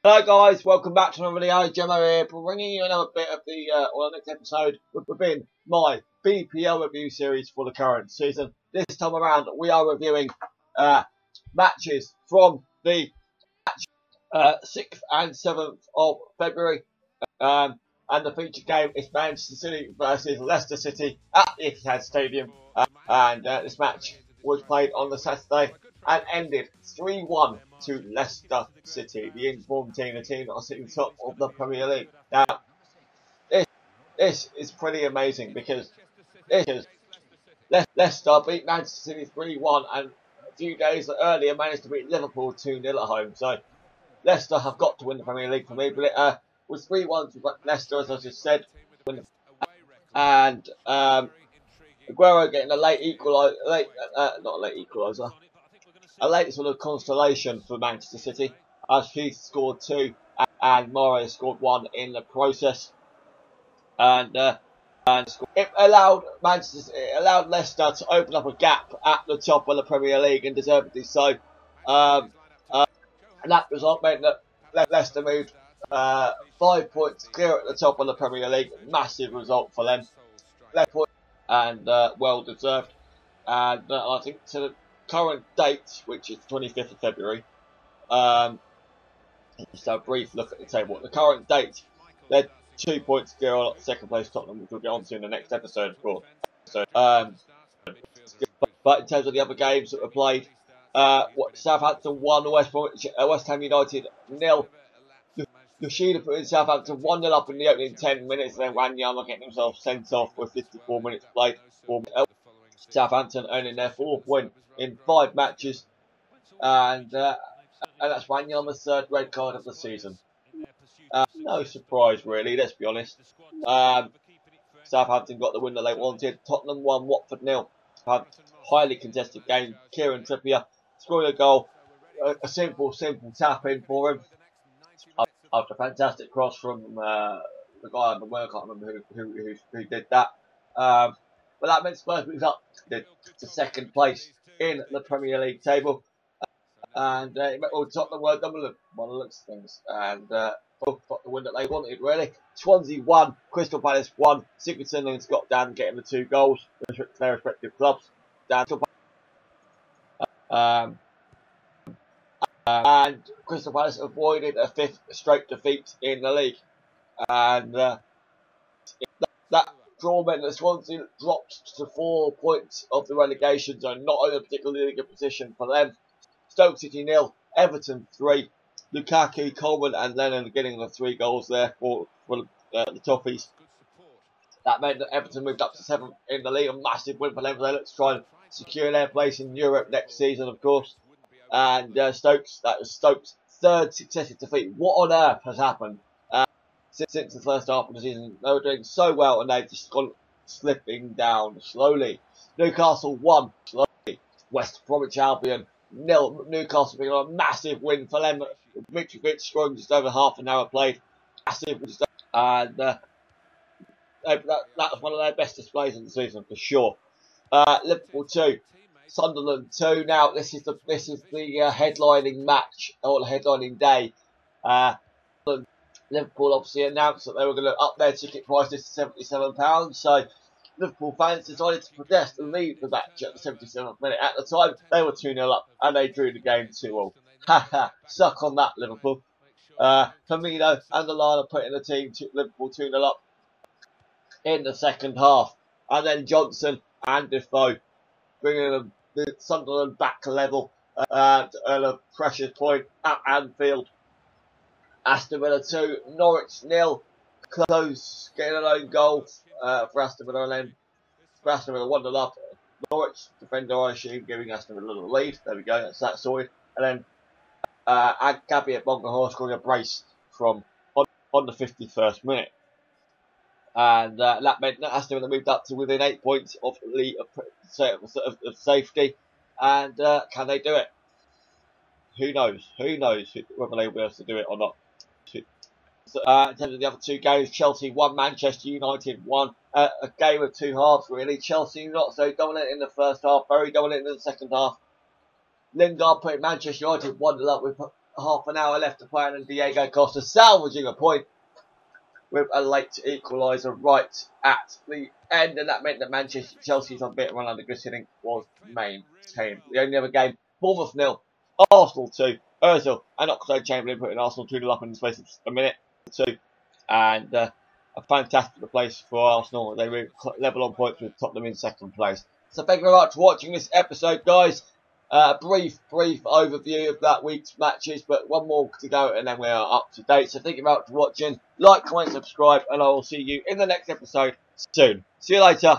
Hello guys, welcome back to another video. Gemma here, bringing you another bit of the next episode within my BPL review series for the current season. This time around, we are reviewing matches from the 6th and 7th of February, and the featured game is Manchester City versus Leicester City at the Etihad Stadium, and this match was played on the Saturday and ended 3-1 to Leicester City, the informed team, the team that are sitting top of the Premier League. Now, this is pretty amazing because Leicester beat Manchester City 3-1 and a few days earlier managed to beat Liverpool 2-0 at home. So Leicester have got to win the Premier League for me, but it was 3-1 to Leicester, as I just said. And Aguero getting a late equaliser, not a late equaliser, a late sort of constellation for Manchester City, as he scored 2 and Morris scored 1 in the process, and it allowed Leicester to open up a gap at the top of the Premier League, and deservedly so. And that result meant that Leicester moved 5 points clear at the top of the Premier League. Massive result for them, and well deserved. And I think to the current date, which is 25th of February, just a brief look at the table. At the current date, they're 2 points clear on second place Tottenham, which we'll get on to in the next episode, of course. So, but in terms of the other games that were played, Southampton 1, West Ham United 0. Yoshida put in Southampton 1-0 up in the opening 10 minutes, and then Wanyama getting himself sent off with 54 minutes played. Southampton earning their 4th win in 5 matches, and that's Wanyama's 3rd red card of the season. No surprise, really, let's be honest. Southampton got the win that they wanted. Tottenham 1, Watford 0. Highly contested game. Kieran Trippier scoring a goal. A simple tap in for him after a fantastic cross from the guy on the wing. I can't remember who did that. But that meant Spurs moved up to 2nd place in the Premier League table. And Tottenham were dominant by the looks of things. And both got the win that they wanted, really. Swansea 1, Crystal Palace 1. Sigurdsson and Scott Dan getting the 2 goals for their respective clubs. And Crystal Palace avoided a 5th straight defeat in the league. And that draw meant that Swansea dropped to 4 points of the relegation zone, not in a particularly good position for them. Stoke City 0, Everton 3, Lukaku, Coleman and Lennon getting the 3 goals there for the Toffees. That meant that Everton moved up to 7th in the league, a massive win for them. They look to try and secure their place in Europe next season, of course. And that was Stoke's 3rd successive defeat. What on earth has happened since the first half of the season? They were doing so well and they've just gone slipping down slowly. Newcastle 1, slowly. West Bromwich Albion 0. Newcastle being a massive win for them. Mitrovic scoring just over half an hour played. Massive, and that was one of their best displays of the season for sure. Liverpool 2, Sunderland 2. Now this is the headlining match, or the headlining day. Liverpool obviously announced that they were going to up their ticket prices to £77. So Liverpool fans decided to protest and leave the match at the 77th minute. At the time, they were 2-0 up and they drew the game 2-all. Haha, suck on that, Liverpool. Firmino and Lallana putting the team to Liverpool 2-0 up in the second half. And then Johnson and Defoe bringing the Sunderland back to level to earn a pressure point at Anfield. Aston Villa 2, Norwich 0. Close getting an own goal for Aston Villa, and then for Aston Villa 1-0 up. Norwich defender, I assume, giving Aston Villa a little lead. There we go, that's that sorted. And then Gabby at Bonga scoring a brace from on the 51st minute. And that meant that Aston Villa moved up to within 8 points of safety. And can they do it? Who knows? Who knows whether they will be able to do it or not. In terms of the other 2 games, Chelsea 1, Manchester United 1. A game of 2 halves, really. Chelsea not so dominant in the first half, very dominant in the second half. Lingard putting Manchester United 1-0 up with half an hour left to play, and Diego Costa salvaging a point with a late equaliser right at the end, and that meant that Chelsea's unbeaten run under Chris Hiddink was maintained. The only other game, Bournemouth 0, Arsenal 2, Ozil and Oxlade-Chamberlain putting Arsenal 2-0 up in the space of a minute or two, and a fantastic place for Arsenal. They were level on points with Tottenham in second place. So thank you very much for watching this episode, guys. Brief overview of that week's matches, but one more to go and then we are up to date. So thank you very much for watching. Like, comment, subscribe, and I will see you in the next episode soon. See you later.